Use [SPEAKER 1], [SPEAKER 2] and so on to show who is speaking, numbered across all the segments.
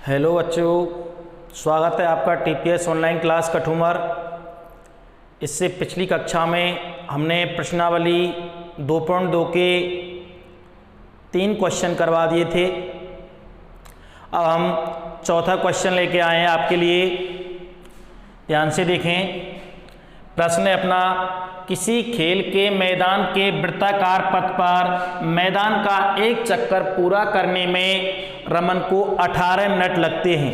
[SPEAKER 1] Hello बच्चों, स्वागत है आपका टीपीएस ऑनलाइन क्लास कठूमर। इससे पिछली कक्षा में हमने प्रश्नावली 2.2 के 3 क्वेश्चन करवा दिए थे। अब हम चौथा क्वेश्चन लेके आए हैं आपके लिए। ध्यान से देखें। प्रश्न है अपना, किसी खेल के मैदान के वृत्ताकार पथ पर मैदान का एक चक्कर पूरा करने में रमन को 18 मिनट लगते हैं,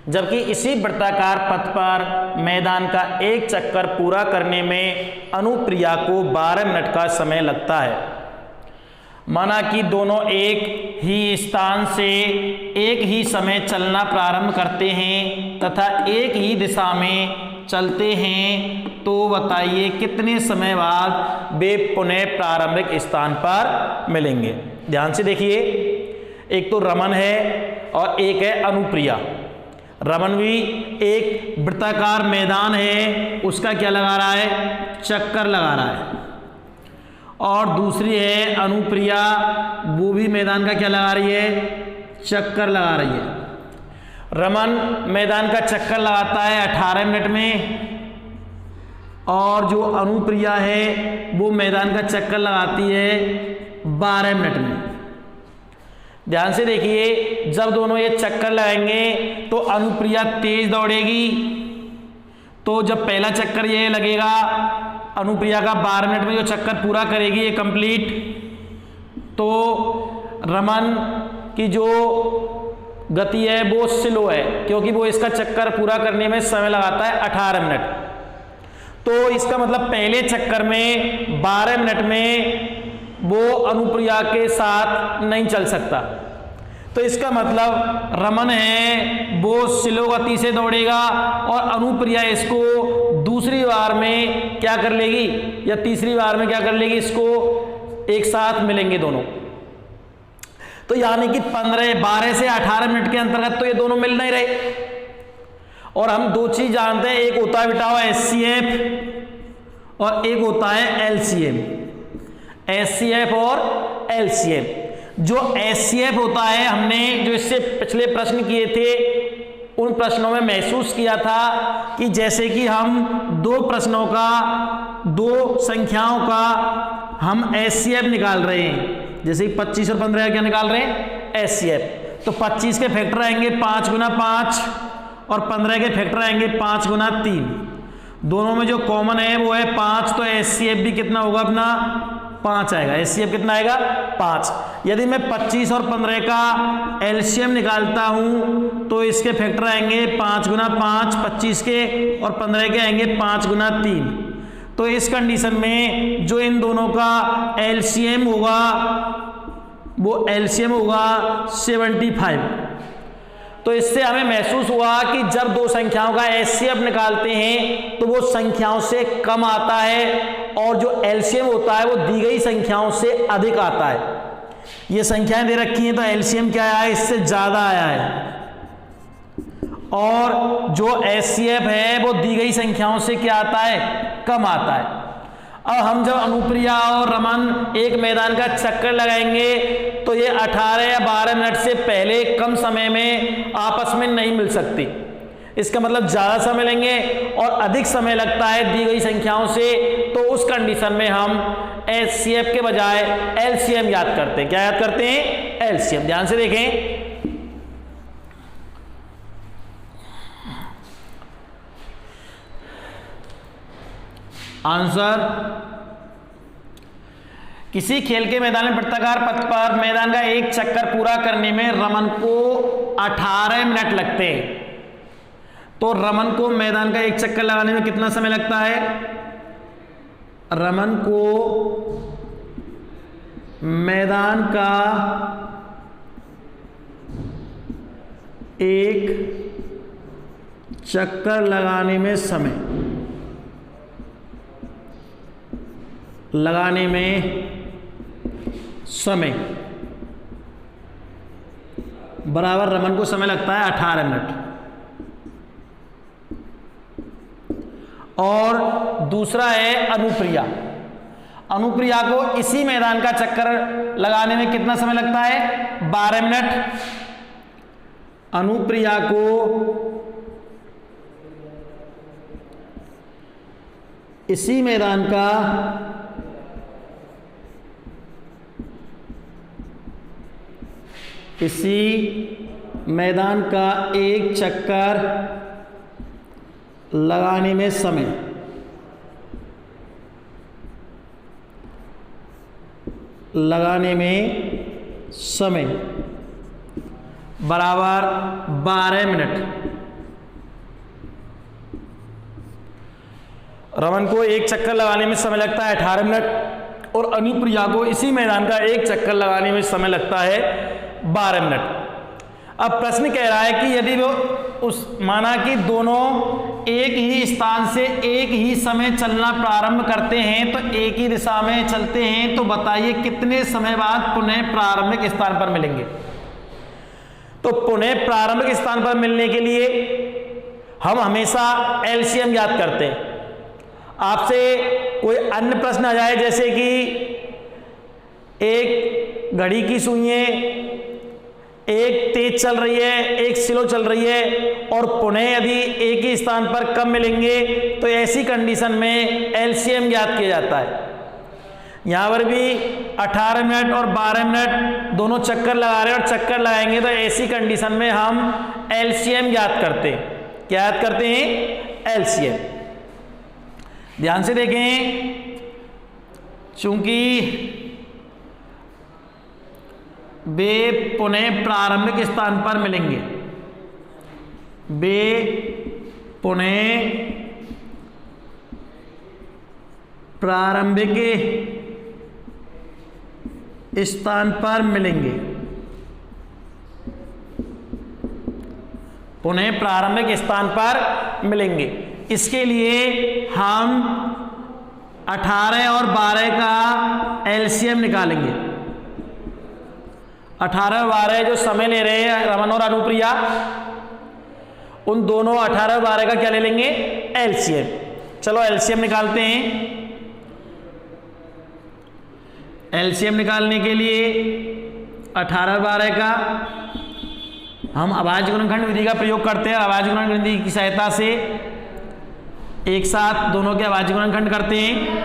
[SPEAKER 1] जबकि इसी वृत्ताकार पथ पर मैदान का एक चक्कर पूरा करने में अनुप्रिया को 12 मिनट का समय लगता है। माना कि दोनों एक ही स्थान से एक ही समय चलना प्रारंभ करते हैं तथा एक ही दिशा में चलते हैं, तो बताइए कितने समय बाद वे पुनः प्रारंभिक स्थान पर मिलेंगे। ध्यान से देखिए, एक तो रमन है और एक है अनुप्रिया। रमन भी एक वृत्ताकार मैदान है, उसका क्या लगा रहा है, चक्कर लगा रहा है। और दूसरी है अनुप्रिया, वो भी मैदान का क्या लगा रही है, चक्कर लगा रही है। रमन मैदान का चक्कर लगाता है 18 मिनट में, और जो अनुप्रिया है वो मैदान का चक्कर लगाती है 12 मिनट में। ध्यान से देखिए, जब दोनों ये चक्कर लगाएंगे तो अनुप्रिया तेज दौड़ेगी। तो जब पहला चक्कर ये लगेगा, अनुप्रिया का 12 मिनट में जो चक्कर पूरा करेगी ये कंप्लीट, तो रमन की जो गति है वो स्लो है, क्योंकि वो इसका चक्कर पूरा करने में समय लगाता है 18 मिनट। तो इसका मतलब पहले चक्कर में 12 मिनट में वो अनुप्रिया के साथ नहीं चल सकता। तो इसका मतलब रमन है वो स्लो गति से दौड़ेगा और अनुप्रिया इसको दूसरी बार में क्या कर लेगी, या तीसरी बार में क्या कर लेगी, इसको एक साथ मिलेंगे दोनों। तो यानी कि 12 से 18 मिनट के अंतर्गत तो ये दोनों मिल नहीं रहे। और हम दो चीज जानते हैं, एक होता है बेटा एचसीएफ और एक होता है एलसीएम। एचसीएफ और एलसीएम। जो एचसीएफ होता है, हमने जो इससे पिछले प्रश्न किए थे उन प्रश्नों में महसूस किया था कि जैसे कि हम दो प्रश्नों का, दो संख्याओं का हम एचसीएफ निकाल रहे हैं, जैसे 25 और 15 क्या निकाल रहे हैं, एचसीएफ। तो 25 के फैक्टर आएंगे 5 गुना 5 और 15 के फैक्टर आएंगे 5 गुना 3। दोनों में जो कॉमन है वो है 5, तो एचसीएफ भी कितना होगा अपना, 5 आएगा। एचसीएफ कितना आएगा, 5। यदि मैं 25 और 15 का एलसीएम निकालता हूं तो इसके फैक्टर आएंगे 5 गुना 5, 25 के, और 15 के आएंगे 5 गुना 3। तो इस कंडीशन में जो इन दोनों का एलसीएम होगा वो एलसीएम होगा 75। तो इससे हमें महसूस हुआ कि जब दो संख्याओं का एचसीएफ निकालते हैं तो वो संख्याओं से कम आता है, और जो एलसीएम होता है वो दी गई संख्याओं से अधिक आता है। ये संख्याएं दे रखी हैं तो एलसीएम क्या आया है, इससे ज्यादा आया है, और जो एचसीएफ है वो दी गई संख्याओं से क्या आता है, कम आता है। अब हम जब अनुप्रिया और रमन एक मैदान का चक्कर लगाएंगे तो ये 18 या 12 मिनट से पहले कम समय में आपस में नहीं मिल सकती। इसका मतलब ज्यादा समय लेंगे और अधिक समय लगता है दी गई संख्याओं से। तो उस कंडीशन में हम एचसीएफ के बजाय एलसीएम याद करते हैं। क्या याद करते हैं, एलसीएम। ध्यान से देखें, आंसर, किसी खेल के मैदान में वृत्ताकार पथ पर मैदान का एक चक्कर पूरा करने में रमन को 18 मिनट लगते हैं। तो रमन को मैदान का एक चक्कर लगाने में कितना समय लगता है, रमन को मैदान का एक चक्कर लगाने में समय बराबर रमन को समय लगता है 18 मिनट। और दूसरा है अनुप्रिया। अनुप्रिया को इसी मैदान का चक्कर लगाने में कितना समय लगता है? 12 मिनट। अनुप्रिया को इसी मैदान का एक चक्कर लगाने में समय बराबर 12 मिनट। रमन को एक चक्कर लगाने में समय लगता है 18 मिनट और अनुप्रिया को इसी मैदान का एक चक्कर लगाने में समय लगता है 12 मिनट। अब प्रश्न कह रहा है कि यदि वो माना कि दोनों एक ही स्थान से एक ही समय चलना प्रारंभ करते हैं, तो एक ही दिशा में चलते हैं, तो बताइए कितने समय बाद पुनः प्रारंभिक स्थान पर मिलेंगे। तो पुनः प्रारंभिक स्थान पर मिलने के लिए हम हमेशा एलसीएम ज्ञात करते हैं। आपसे कोई अन्य प्रश्न आ जाए, जैसे कि एक घड़ी की सुइयां एक तेज चल रही है, एक स्लो चल रही है, और पुनः यदि एक ही स्थान पर कब मिलेंगे, तो ऐसी कंडीशन में एलसीएम ज्ञात किया जाता है। यहां पर भी 18 मिनट और 12 मिनट दोनों चक्कर लगा रहे हैं और चक्कर लगाएंगे, तो ऐसी कंडीशन में हम एलसीएम ज्ञात करते हैं। क्या याद करते हैं? एलसीएम। ध्यान से देखें, चूंकि वे पुनः प्रारंभिक स्थान पर मिलेंगे, वे पुनः प्रारंभिक स्थान पर मिलेंगे, पुनः प्रारंभिक स्थान पर मिलेंगे। इसके लिए हम 18 और 12 का एलसीएम निकालेंगे। 18 और 12 जो समय ले रहे हैं रमन और अनुप्रिया, उन दोनों 18 और 12 का क्या ले लेंगे? एलसीएम। चलो एलसीएम निकालते हैं। एलसीएम निकालने के लिए 18 और 12 का हम अभाज्य गुणनखंड विधि का प्रयोग करते हैं। अभाज्य गुणनखंड विधि की सहायता से एक साथ दोनों के अभाज्य गुणनखंड करते हैं।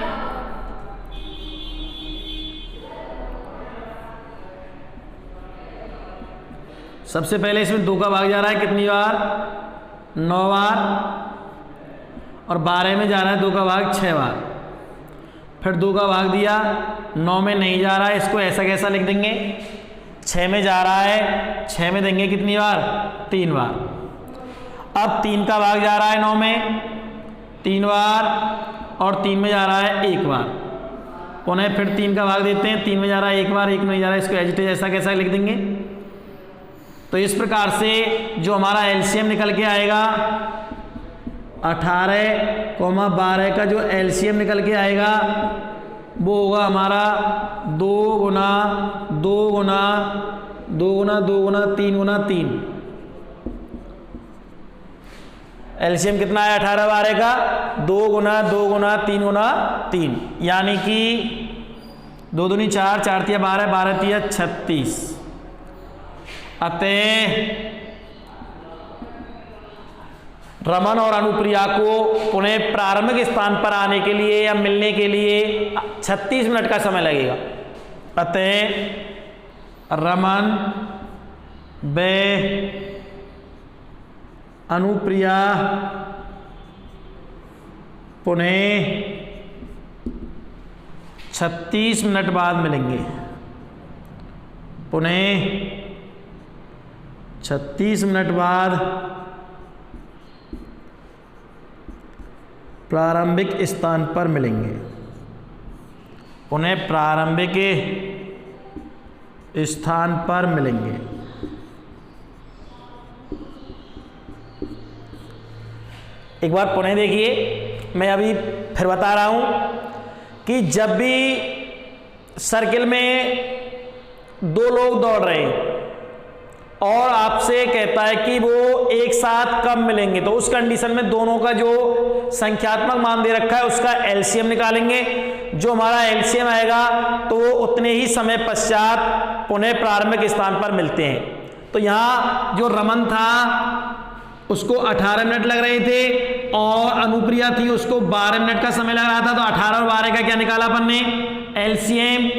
[SPEAKER 1] सबसे पहले इसमें 2 का भाग जा रहा है कितनी बार? 9 बार, और 12 में जा रहा है 2 का भाग 6 बार। फिर 2 का भाग दिया, 9 में नहीं जा रहा है, इसको ऐसा कैसा लिख देंगे? 6 में जा रहा है, 6 में देंगे कितनी बार? 3 बार। अब 3 का भाग जा रहा है 9 में 3 बार, और 3 में जा रहा है 1 बार। पुनः फिर 3 का भाग देते हैं, 3 में जा रहा है 1 बार, 1 में नहीं जा रहा है, इसको एज इट इज ऐसा कैसा लिख देंगे। तो इस प्रकार से जो हमारा एलसीएम निकल के आएगा, 18, 12 का जो एलसीएम निकल के आएगा वो होगा हमारा 2 गुना 2 गुना 2 गुना 2 गुना 3 गुना 3। एलसीएम कितना है 18 12 का? 2 गुना 2 गुना 3 गुना 3, यानी कि 2 दूनी 4, 4 तिया 12, 12 तिया 36। अतः रमन और अनुप्रिया को पुनः प्रारंभिक स्थान पर आने के लिए या मिलने के लिए 36 मिनट का समय लगेगा। अतः रमन व अनुप्रिया पुनः 36 मिनट बाद मिलेंगे। पुनः 36 मिनट बाद प्रारंभिक स्थान पर मिलेंगे। पुनः प्रारंभिक स्थान पर मिलेंगे। एक बार पुनः देखिए, मैं अभी फिर बता रहा हूं कि जब भी सर्किल में 2 लोग दौड़ रहे हैं और आपसे कहता है कि वो एक साथ कब मिलेंगे, तो उस कंडीशन में दोनों का जो संख्यात्मक मान दे रखा है उसका एलसीएम निकालेंगे। जो हमारा एलसीएम आएगा तो वो उतने ही समय पश्चात पुनः प्रारंभिक स्थान पर मिलते हैं। तो यहाँ जो रमन था उसको 18 मिनट लग रहे थे और अनुप्रिया थी उसको 12 मिनट का समय लग रहा था। तो 18 और 12 का क्या निकाला अपन ने? एलसीएम,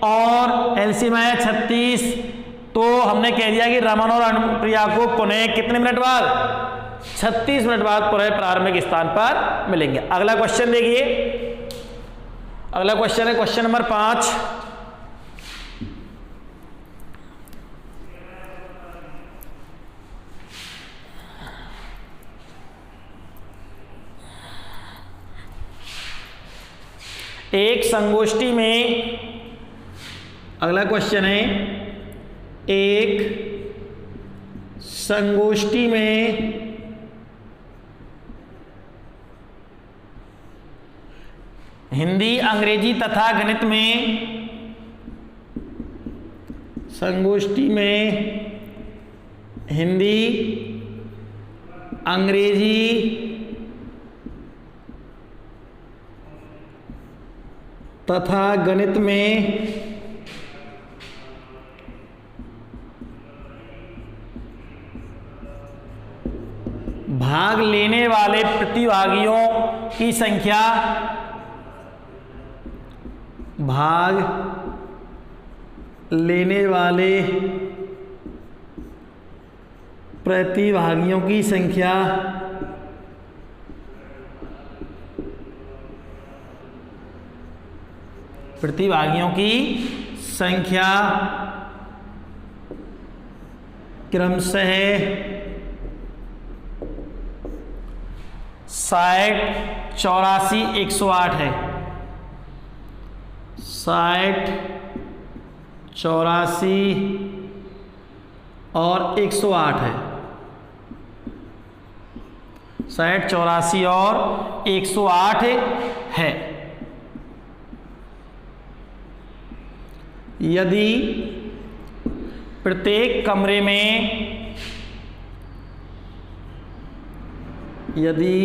[SPEAKER 1] और एलसीएम आया 36। तो हमने कह दिया कि रमन और अनुप्रिया को पुनः कितने मिनट बाद? 36 मिनट बाद पुनः प्रारंभिक स्थान पर मिलेंगे। अगला क्वेश्चन देखिए, अगला क्वेश्चन है क्वेश्चन नंबर 5। एक संगोष्ठी में, अगला क्वेश्चन है, एक संगोष्ठी में हिंदी, अंग्रेजी तथा गणित में, संगोष्ठी में हिंदी, अंग्रेजी तथा गणित में भाग लेने वाले प्रतिभागियों की संख्या, भाग लेने वाले प्रतिभागियों की संख्या क्रमशः 60, 84, 108 है। 60, 84 और 108 है। 60, 84 और 108 है। यदि प्रत्येक कमरे में, यदि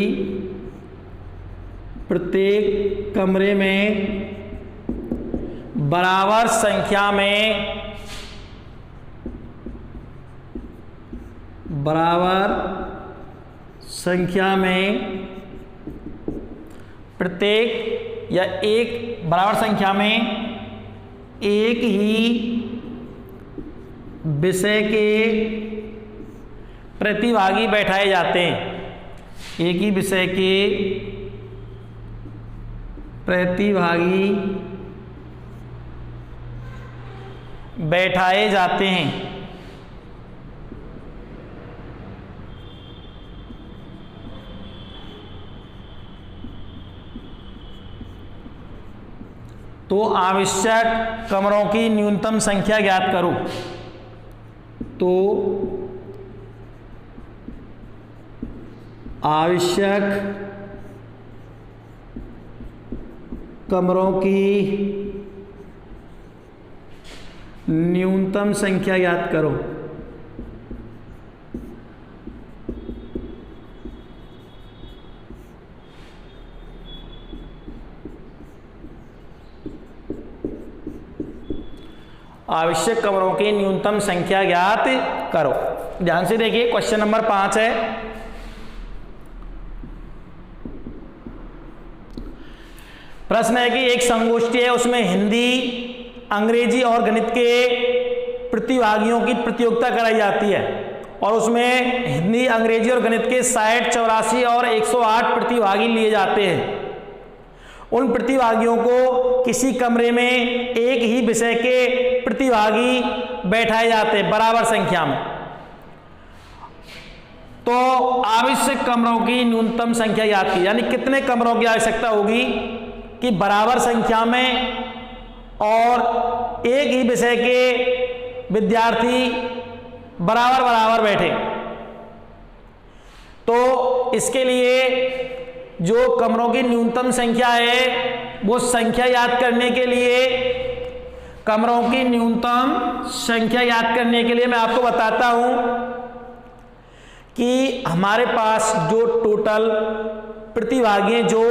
[SPEAKER 1] प्रत्येक कमरे में बराबर संख्या में, बराबर संख्या में प्रत्येक या एक बराबर संख्या में एक ही विषय के प्रतिभागी बैठाए जाते हैं, एक ही विषय के प्रतिभागी बैठाए जाते हैं। तो आवश्यक कमरों की न्यूनतम संख्या ज्ञात करो। तो आवश्यक कमरों की न्यूनतम संख्या ज्ञात करो। आवश्यक कमरों की न्यूनतम संख्या ज्ञात करो। ध्यान से देखिए, क्वेश्चन नंबर 5 है। प्रश्न है कि एक संगोष्ठी है, उसमें हिंदी, अंग्रेजी और गणित के प्रतिभागियों की प्रतियोगिता कराई जाती है और उसमें हिंदी, अंग्रेजी और गणित के 60, 84 और 108 प्रतिभागी लिए जाते हैं। उन प्रतिभागियों को किसी कमरे में एक ही विषय के प्रतिभागी बैठाए जाते हैं बराबर संख्या में। तो आवश्यक कमरों की न्यूनतम संख्या ज्ञात की, यानी कितने कमरों की आवश्यकता होगी कि बराबर संख्या में और एक ही विषय के विद्यार्थी बराबर बराबर बैठे। तो इसके लिए जो कमरों की न्यूनतम संख्या है, वो संख्या याद करने के लिए, कमरों की न्यूनतम संख्या याद करने के लिए मैं आपको बताता हूं कि हमारे पास जो टोटल प्रतिभागी हैं जो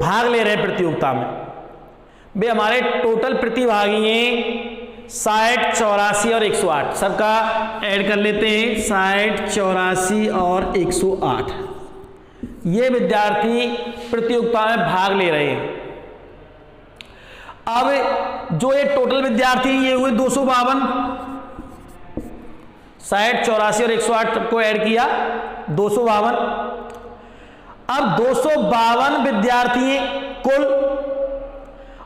[SPEAKER 1] भाग ले रहे हैं प्रतियोगिता में, वे हमारे टोटल प्रतिभागी हैं 60, 84 और 108 सबका ऐड कर लेते हैं। 60, 84 और 108 ये विद्यार्थी प्रतियोगिता में भाग ले रहे हैं। अब जो ये टोटल विद्यार्थी ये हुए 252, 60, 84 और 108 को ऐड किया 252। अब 252 विद्यार्थी हैं कुल,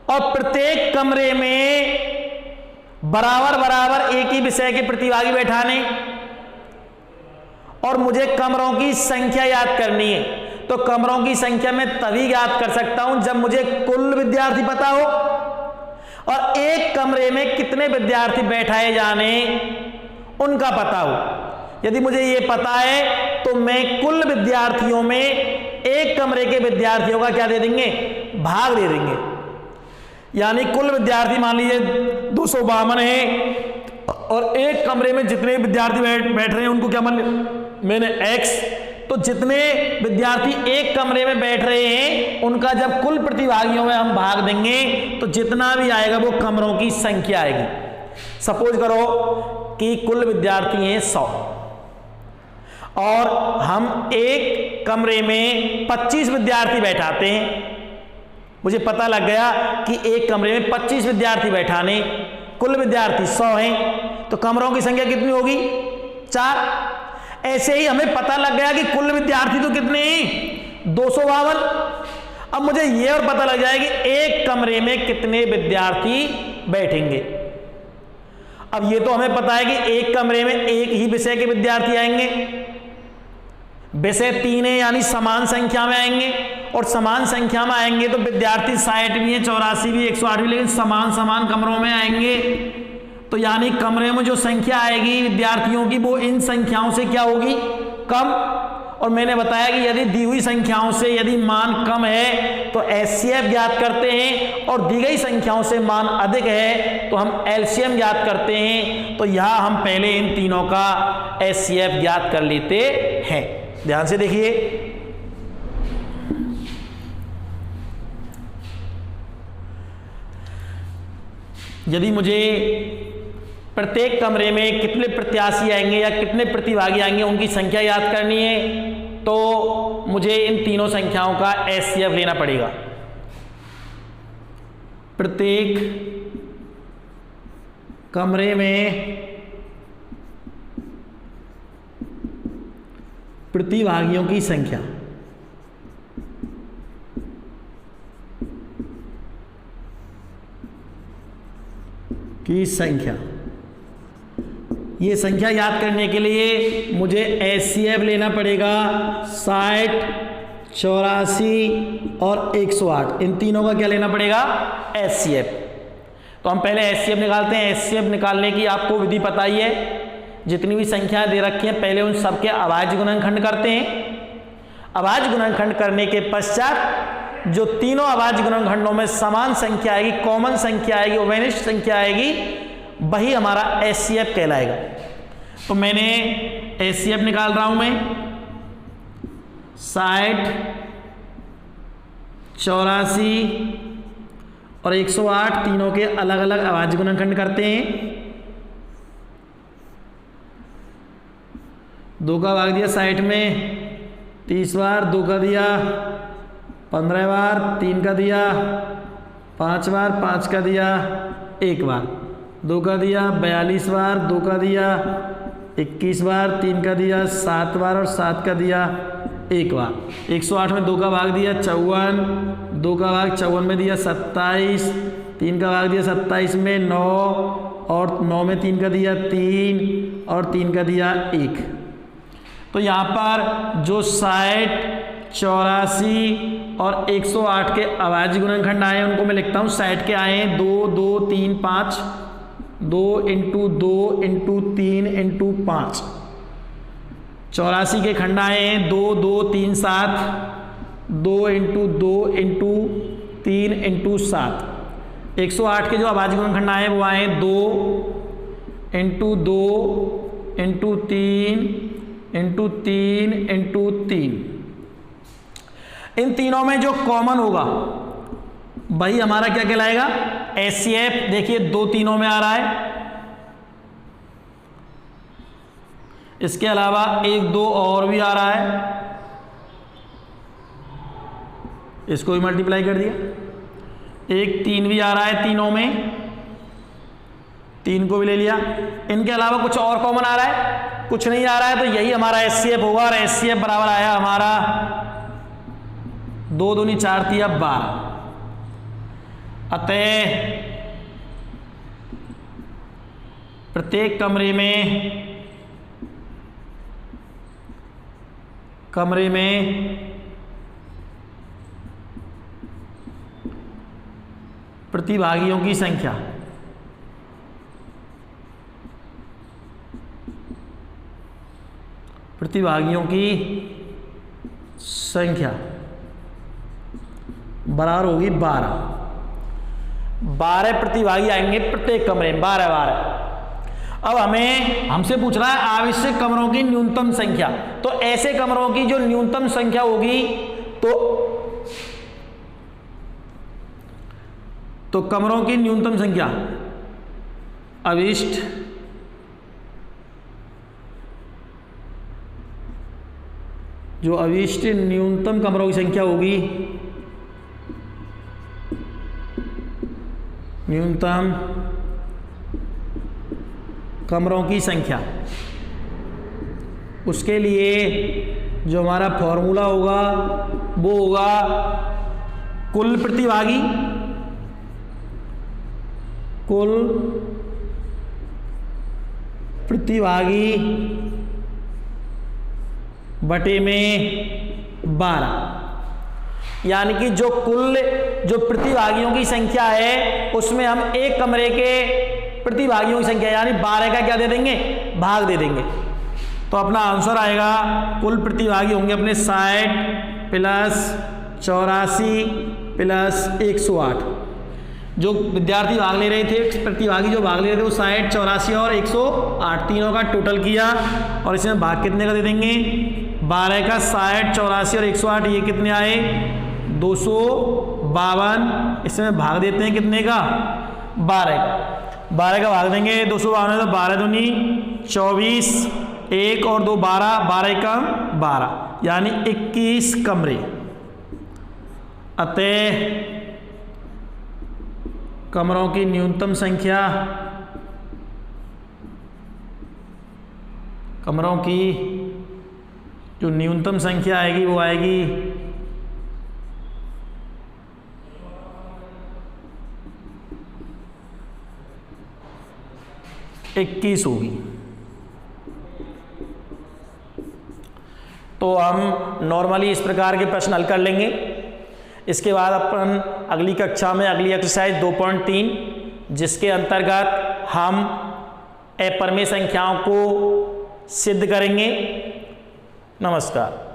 [SPEAKER 1] और प्रत्येक कमरे में बराबर बराबर एक ही विषय के प्रतिभागी बैठाने, और मुझे कमरों की संख्या याद करनी है। तो कमरों की संख्या मैं तभी याद कर सकता हूं जब मुझे कुल विद्यार्थी पता हो और एक कमरे में कितने विद्यार्थी बैठाए जाने उनका पता हो। यदि मुझे ये पता है तो मैं कुल विद्यार्थियों में एक कमरे के विद्यार्थियों का क्या दे देंगे, भाग दे देंगे। यानी कुल विद्यार्थी मान लीजिए 252 है और एक कमरे में जितने विद्यार्थी बैठ रहे हैं उनको क्या मान मैंने x, तो जितने विद्यार्थी एक कमरे में बैठ रहे हैं उनका जब कुल प्रतिभागियों में हम भाग देंगे तो जितना भी आएगा वो कमरों की संख्या आएगी। सपोज करो कि कुल विद्यार्थी हैं 100 और हम एक कमरे में 25 विद्यार्थी बैठाते हैं। मुझे पता लग गया कि एक कमरे में 25 विद्यार्थी बैठाने, कुल विद्यार्थी 100 हैं, तो कमरों की संख्या कितनी होगी, 4। ऐसे ही हमें पता लग गया कि कुल विद्यार्थी तो कितने हैं, 252। अब मुझे यह और पता लग जाएगा कि एक कमरे में कितने विद्यार्थी बैठेंगे। अब ये तो हमें पता है कि एक कमरे में एक ही विषय के विद्यार्थी आएंगे, विषय 3 है यानी समान संख्या में आएंगे, और समान संख्या में आएंगे तो विद्यार्थी 60 भी है, 84 भी, 108 भी, लेकिन समान समान कमरों में आएंगे। तो यानी कमरे में जो संख्या आएगी विद्यार्थियों की वो इन संख्याओं से क्या होगी, कम। और मैंने बताया कि यदि दी हुई संख्याओं से यदि मान कम है तो HCF ज्ञात करते हैं, और दी गई संख्याओं से मान अधिक है तो हम LCM ज्ञात करते हैं। तो यहां हम पहले इन तीनों का HCF ज्ञात कर लेते हैं। ध्यान से देखिए, यदि मुझे प्रत्येक कमरे में कितने प्रत्याशी आएंगे या कितने प्रतिभागी आएंगे उनकी संख्या याद करनी है तो मुझे इन तीनों संख्याओं का HCF लेना पड़ेगा। प्रत्येक कमरे में प्रतिभागियों की संख्या ये संख्या याद करने के लिए मुझे HCF लेना पड़ेगा। 60, 84 और 108 इन तीनों का क्या लेना पड़ेगा, HCF। तो हम पहले HCF निकालते हैं। HCF निकालने की आपको विधि पता ही है। जितनी भी संख्या दे रखी है पहले उन सबके अभाज्य गुणनखंड करते हैं। अभाज्य गुणनखंड करने के पश्चात जो तीनों अभाज्य गुणनखंडों में समान संख्या आएगी, कॉमन संख्या आएगी, ओवेनिस्ट संख्या आएगी, वही हमारा HCF कहलाएगा। तो मैंने HCF निकाल रहा हूं मैं। 60, 84 और 108 तीनों के अलग अलग अभाज्य गुणनखंड करते हैं। 2 का भाग दिया 60 में 30 बार, 2 का दिया 15 बार, 3 का दिया 5 बार, 5 का दिया 1 बार, 2 का दिया 42 बार, 2 का दिया 21 बार, 3 का दिया 7 बार और 7 का दिया 1 बार। 108 में 2 का भाग दिया 54, 2 का भाग 54 में दिया 27, 3 का भाग दिया 27 में 9 और 9 में 3 का दिया 3 और 3 का दिया 1। तो यहाँ पर जो 60, 84 और 108 के अभाज्य गुणनखंड आए उनको मैं लिखता हूँ। 60 के आए 2, 2, 3, 5, 2 × 2 × 3 × 5। 84 के खंड आए हैं 2, 2, 3, 7, 2 × 2 × 3 × 7। 108 के जो अभाज्य गुणनखंड आए वो आए 2 × 2 × 3 × 3 × 3। इन तीनों में जो कॉमन होगा वही हमारा क्या कहलाएगा, HCF। देखिए 2 तीनों में आ रहा है इसके अलावा 1 2 और भी आ रहा है, इसको भी मल्टीप्लाई कर दिया। 1 3 भी आ रहा है, तीनों में 3 को भी ले लिया। इनके अलावा कुछ और कॉमन आ रहा है? कुछ नहीं आ रहा है, तो यही हमारा HCF होगा। और HCF बराबर आया हमारा 2 दूनी 4 तिया 12। अतः प्रत्येक कमरे में प्रतिभागियों की संख्या बराबर होगी 12। 12 प्रतिभागी आएंगे प्रत्येक कमरे में, 12। अब हमसे पूछ रहा है आवश्यक कमरों की न्यूनतम संख्या। तो ऐसे कमरों की जो न्यूनतम संख्या होगी तो कमरों की न्यूनतम संख्या अविष्ट न्यूनतम कमरों की संख्या होगी, न्यूनतम कमरों की संख्या, उसके लिए जो हमारा फॉर्मूला होगा वो होगा कुल प्रतिभागी बटे में 12। यानी कि जो प्रतिभागियों की संख्या है उसमें हम एक कमरे के प्रतिभागियों की संख्या यानी 12 का क्या दे देंगे? भाग दे देंगे। तो अपना आंसर आएगा कुल प्रतिभागी होंगे अपने 60 प्लस 84 प्लस 108। जो विद्यार्थी भाग ले रहे थे, प्रतिभागी जो भाग ले रहे थे वो 60 84 और 108 तीनों का टोटल किया और इसमें भाग कितने का दे देंगे? 12 का 60 84 और 108 ये कितने आए? 252। इसमें भाग देते हैं कितने का? 12 का भाग देंगे 252 तो 12 दूनी 24, 1 और 2 12, 12 का 12 यानी 21 कमरे। अतः कमरों की न्यूनतम संख्या जो न्यूनतम संख्या आएगी वो आएगी 21 होगी। तो हम नॉर्मली इस प्रकार के प्रश्न हल कर लेंगे। इसके बाद अपन अगली कक्षा में अगली एक्सरसाइज 2.3 जिसके अंतर्गत हम अपरिमेय संख्याओं को सिद्ध करेंगे। नमस्कार।